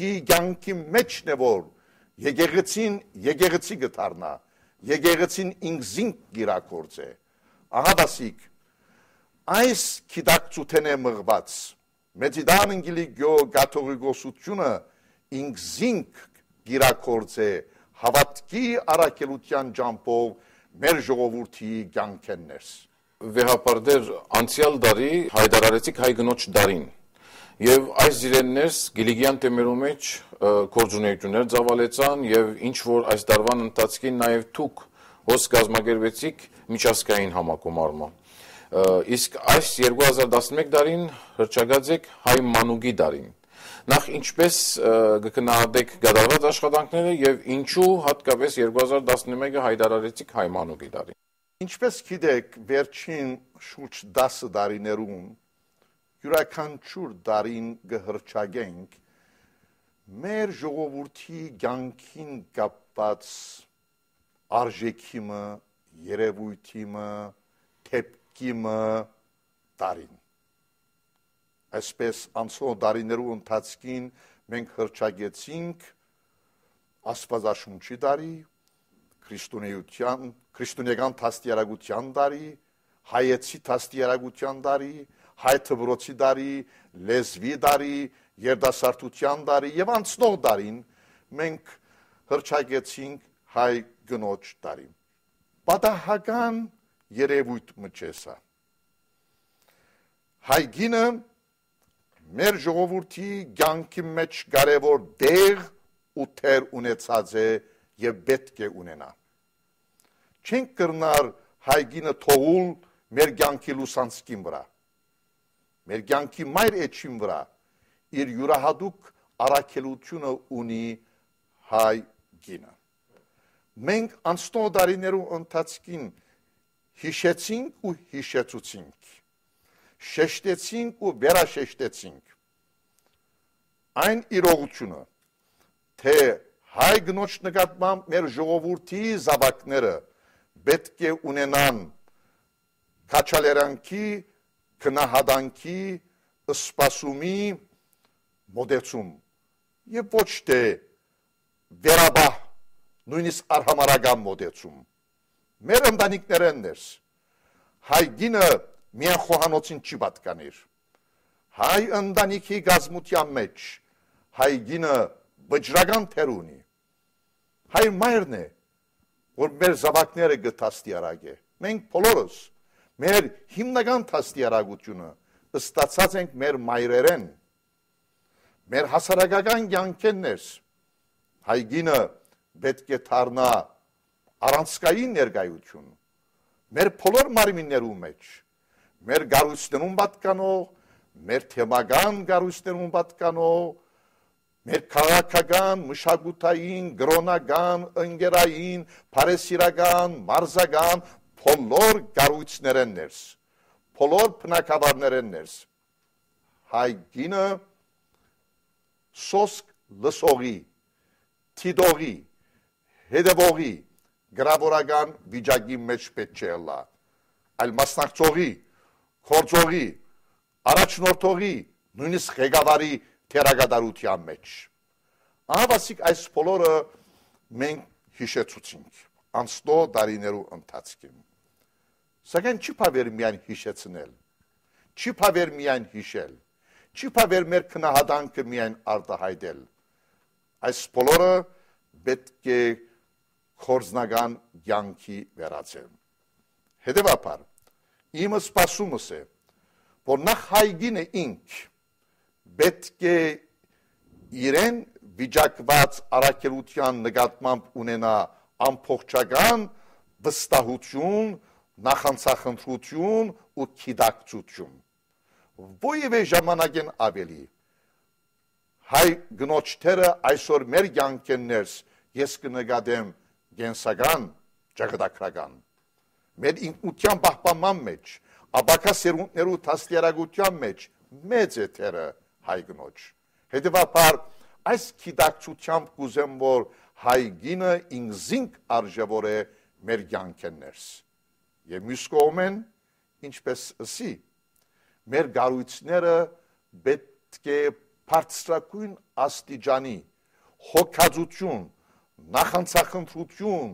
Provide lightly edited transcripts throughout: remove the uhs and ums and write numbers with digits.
կյանքի մեջն է որ եկեղեցին եկեղեցի գտարնա, եկեղեցին ինքզինք գիրակորձ է, ահադասիկ, այս կիդակցութեն է մղված, մեծիդան ընգիլի գյո գաթողիկոսությունը ինքզինք գիրակորձ է, հավատքի առաքելության ճամփով մեր ժողովրդի կյանքերս։ Վեհապարդեր անցյալ դարի հայտարարեցիք հայ գնոջ դարին եւ այս զիրեններս Գիլիգյան թեմերու մեջ կորձունեություններ ծավալեցան եւ ինչ որ այս դարվան ընթացքին նաեւ թուք հոս գազմագերվեցիք միջազգային համակոմարմա իսկ այս 2011 դարին հրճագած եք հայ մանուկի դարին նախ ինչպես գկնահատեք գդալված աշխատանքները եւ ինչու հատկապես 2011-ը հայտարարեցիք հայ մանուկի դարին Ինչպես գիտեք վերջին շուրջ 10 տարիներուն յուրաքանչյուր դարին գհրճագենք մեր ժողովրդի կյանքին կապված արժեքիմը, երևույթիմը, թեփքիմը դարին։ Այսպես անցյալ դարիներու ընթացքին մենք հրճագեցինք Աստվածաշունչի դարի, քրիստոնեական դաստիարակության դարի, հայեցի դաստիարակության դարի, հայ թվրոցի դարի, լեզվի դարի, երդասարտության դարի եւ անցնող դարին մենք հրճագեցինք հայ գնոջ դարի։ Պատահական երևույթ մջեսա։ Հայ գինը մեր ժողովրդի կյանքի մեջ կարևոր դեր ու թեր ունեցած է եւ պետք է ունենա։ Չենք կրնար հայ գինը թողուլ մեր կյանքի լուսանցքին վրա։ Մեր կյանքի մայր էջին վրա իր յուրահատուկ առաքելությունը ունի հայ գինը։ Մենք անցնող դարիներու ընթացքին հիշեցինք ու հիշեցուցինք, շեշտեցինք ու վերաշեշտեցինք այն իրողությունը, թե հայ գնոջ նկատմամբ մեր ժողովրդի զավակները պետք է ունենան քաչալերանքի, քնահատանքի, սպասումի մոտեցում եւ ոչ թե վերաբահ նույնիսկ արհամարական մոտեցում։ Մեր ընտանիքներեններս հայ գինը միայն խոհանոցին չի պատկանիր։ Հայ ընտանիքի գազմության մեջ հայ գինը վճռական թեր ունի։ Հայ մայրն է, որ մեր զավակները գտաստիարակ է։ Մենք բոլորս մեր հիմնական տաստիարակությունը ստացած ենք մեր մայրերեն, մեր հասարակական կյանքերս։ Հայ գինը պետք է դառնա առանցքային ներկայություն մեր բոլոր մարմիններու մեջ, մեր գարույցներուն պատկանող, մեր թեմական գարույցներուն պատկանող, մեր քաղաքական, մշակութային, գրոնական, ընկերային, բարեսիրական, մարզական բոլոր գարույցներեններս, բոլոր բնակավարներեններս։ Հայ գինը սոսկ լսողի, թիդողի, հետևողի, գրավորական վիճակի մեջ պետք չէ ելա, այլ մասնակցողի, գործողի, առաջնորդողի, նույնիսկ ղեկավարի թերագադարության մեջ։ Ահավասիկ այս բոլորը մենք հիշեցուցինք անցնող դարիներու ընթացքին։ Սակայն չի փավեր միայն հիշեցնել, չի փավեր միայն հիշել, չի փավեր մեր քնահատանքը միայն արտահայտել։ Այս բոլորը պետք է կորձնական կյանքի վերածել։ Հետևաբար, իմը սպասումս է, որ նախ հայ գինը ինք պետք է իրեն վիճակված առաքելության նկատմամբ ունենա ամբողջական վստահություն, նախանցախնդրություն ու գիտակցություն։ Որևէ ժամանակեն ավելի հայ գնոջ թերը այսօր մեր կյանքերս ես կնկատեմ գենսական, ճակատագրական։ Մեր ինքնության պահպանման մեջ, ապակա սերունդներու դաստիարակության մեջ մեծ է թերը հայ գնոջ։ Հետևաբար այս գիտակցությամբ կուզեմ, որ հայ գինը ինքզինք արժևոր է մեր կյանքերս։ Եվ մյուս կողմեն, ինչպես ասի, մեր գարույցները պետք է բարձրագույն աստիճանի հոգածություն, նախանցախնդրություն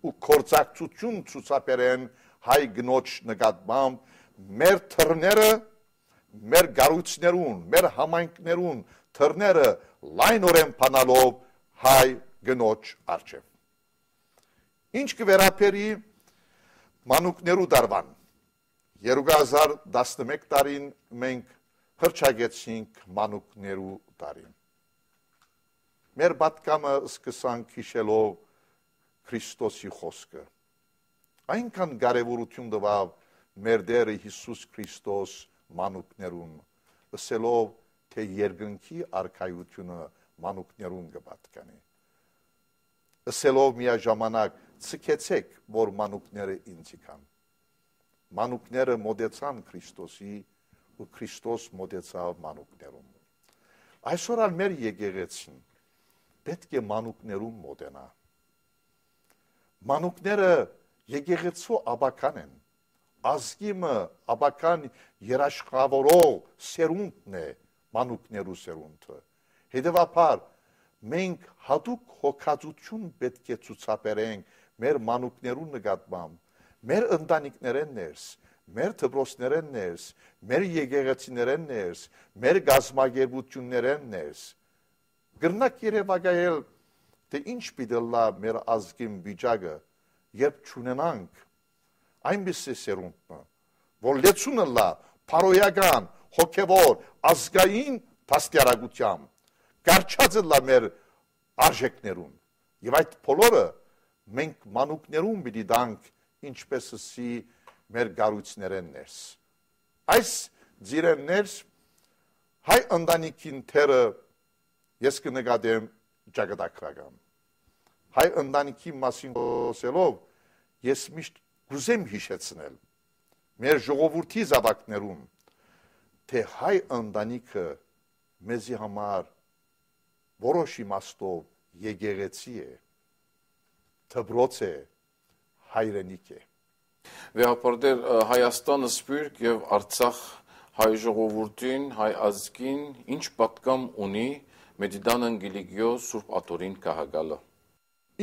ու կործակցություն ցուցաբերեն հայ գնոջ նկատմամբ մեր թռները, մեր գառույցներուն, մեր համայնքներուն թռները լայնորեն փանալով հայ գնոջ առջև։ Ինչ կվերապերի մանուկներու դարվան 2011 տարին մենք հռչակեցինք մանուկներու տարին։ Մեր պատկամը սկսանք հիշելով Քրիստոսի խոսքը։ Այնքան կարևորություն տվավ մեր Տերը Հիսուս Քրիստոս մանուկներուն, ասելով, թե երկնքի արքայությունը մանուկներուն կպատկանի։ Ասելով միաժամանակ ցկեցեք, որ մանուկները ինձի կան։ Մանուկները մոտեցան Քրիստոսի ու Քրիստոս մոտեցավ մանուկներուն։ Այսօր ալ մեր եկեղեցին պետք է մանուկներուն մոտենա։ Մանուկները եկեղեցու աբական են, ազգիմը աբական երաշխավորող սերունդն է մանուկներու սերունդը։ Հետևաբար մենք հատուկ հոգածություն պետք է ցուցաբերենք մեր մանուկներու նկատմամբ, մեր ընտանիքներեն ներս, մեր դպրոցներեն ներս, մեր եկեղեցիներեն ներս, մեր գազམ་ագերբություններեն ներս։ Գրնակ երևակայել, թե ինչ պիտի լա մեր ազգին վիճակը, երբ չունենանք այնպիսի սերունդը, որ լեցունը լա փարոյական, հոգևոր, ազգային դաստիարակությամբ, կարճածը լա մեր արժեքներուն։ Եվ այդ բոլորը մենք մանուկներուն պիտի տանք ինչպես ասի մեր գառույցներեն ներս։ Այս ձիրեն ներս հայ ընտանիքին թերը ես կնկատեմ ճակատագրական։ Հայ ընտանիքի մասին խոսելով ես միշտ կուզեմ հիշեցնել մեր ժողովրդի զավակներուն, թե հայ ընտանիքը մեզի համար որոշ իմաստով եկեղեցի է, դպրոց է, հայրենիք է։ Վեհապարդեր Հայաստանը սպյուրք եւ Արցախ հայ ժողովրդին, հայ ազգին ինչ պատկամ ունի Մեդիդան Անգելիկիո Սուրբ Աթորին կահագալը։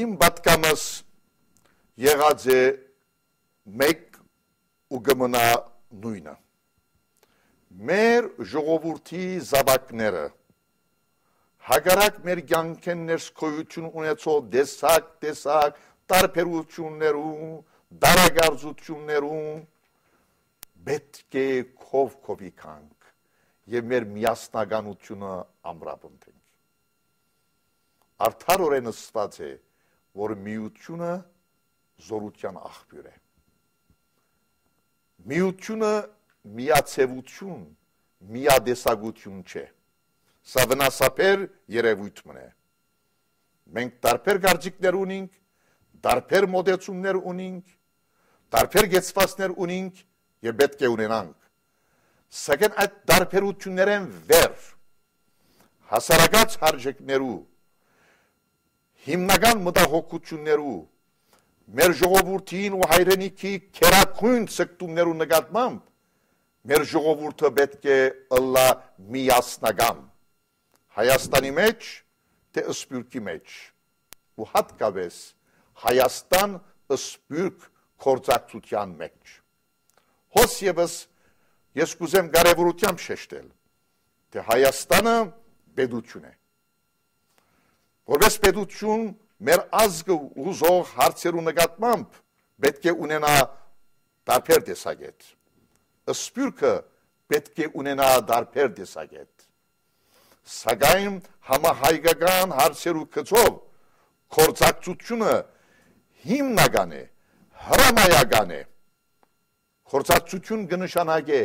Իմ պատկամս եղած է մեկ ու գմնա նույնը։ Մեր ժողովրդի զավակները հագարակ մեր կյանքեն ներսկոյություն ունեցող տեսակ տարբերություններում, դարագարձություններում պետք է քովի կանք եւ մեր միասնականությունը ամրապնդենք։ Արդարորեն ասված է, որ միությունը զորության աղբյուր է։ Միությունը միացևություն, միադեսագություն չէ։ Սա վնասաբեր երևույթ մնե։ Մենք տարբեր կարծիքներ ունենք, տարբեր մոտեցումներ ունենք, տարբեր գեցվածներ ունենք եւ պետք է ունենանք։ Սակայն այդ տարբերություններեն վեր հասարակած արժեքներու, հիմնական մտահոգություններու, մեր ժողովրդին ու հայրենիքի քերակույն ցկտումներու նկատմամբ մեր ժողովուրդը պետք է ըլլա միասնական Հայաստանի մեջ, թե Սփյուռքի մեջ ու հատկապես Հայաստան Սփյուռք կորցակցության մեջ։ Հոս եւս ես կուզեմ կարևորությամբ շեշտել, թե Հայաստանը պետություն է։ Որպես պետություն մեր ազգը ուզող հարցերու նկատմամբ պետք է ունենա տարբեր տեսակետ։ Սփյուռքը պետք է ունենա տարբեր տեսակետ։ Սակայն համահայկական հարցերու գծով կորցակցությունը հիմնական է, հրամայական է։ Կորցակցություն կնշանակե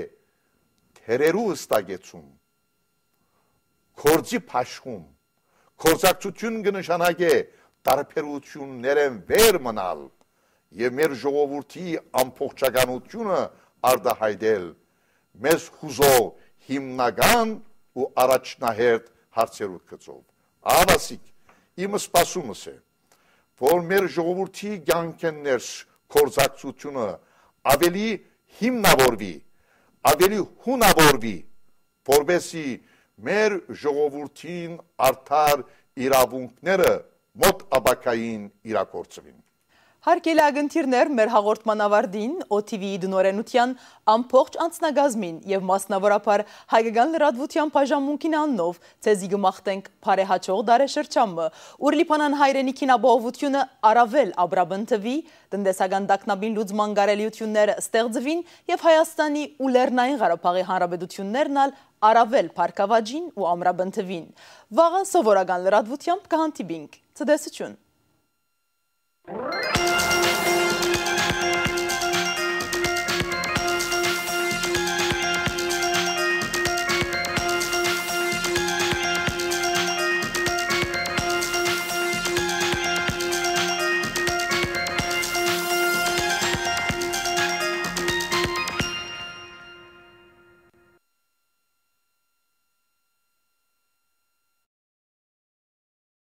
թերերու ըստագեցում, կորձի փաշխում, կորցակցություն կնշանակե տարբերություններեն վեր մնալ եւ մեր ժողովրդի ամբողջականությունը արտահայտել մեզ հուզող հիմնական ու առաջնահերթ հարցերու գծով։ Ավասիկ, իմ սպասումս է, որ մեր ժողովրդի կյանքեն ներս կորցակցությունը ավելի հիմնավորվի, ավելի հունավորվի, որովհետեւ մեր ժողովրդին արդար իրավունքները մոտ ապակային իրագործվին։ Հարգելի ագնտիրներ, մեր հաղորդման ավարտին OTV-ի դնորենության ամբողջ անձնագազմին եւ մասնավորապես հայկական լրատվության բաժանմունքին աննով ցեզի գմախտենք բարեհաճող դարաշրջանը, ուր լիբանան հայրենիքին ապահովությունը առավել ապրաբնթվի, տնտեսական տագնապին լուծման կարելիությունները ստեղծվին եւ Հայաստանի ու Լեռնային Ղարաբաղի հանրապետություններն առավել փառքավաճին ու ամրաբնթվին։ Վաղը սովորական լրատվությամբ կհանդիպինք։ Ցտեսություն։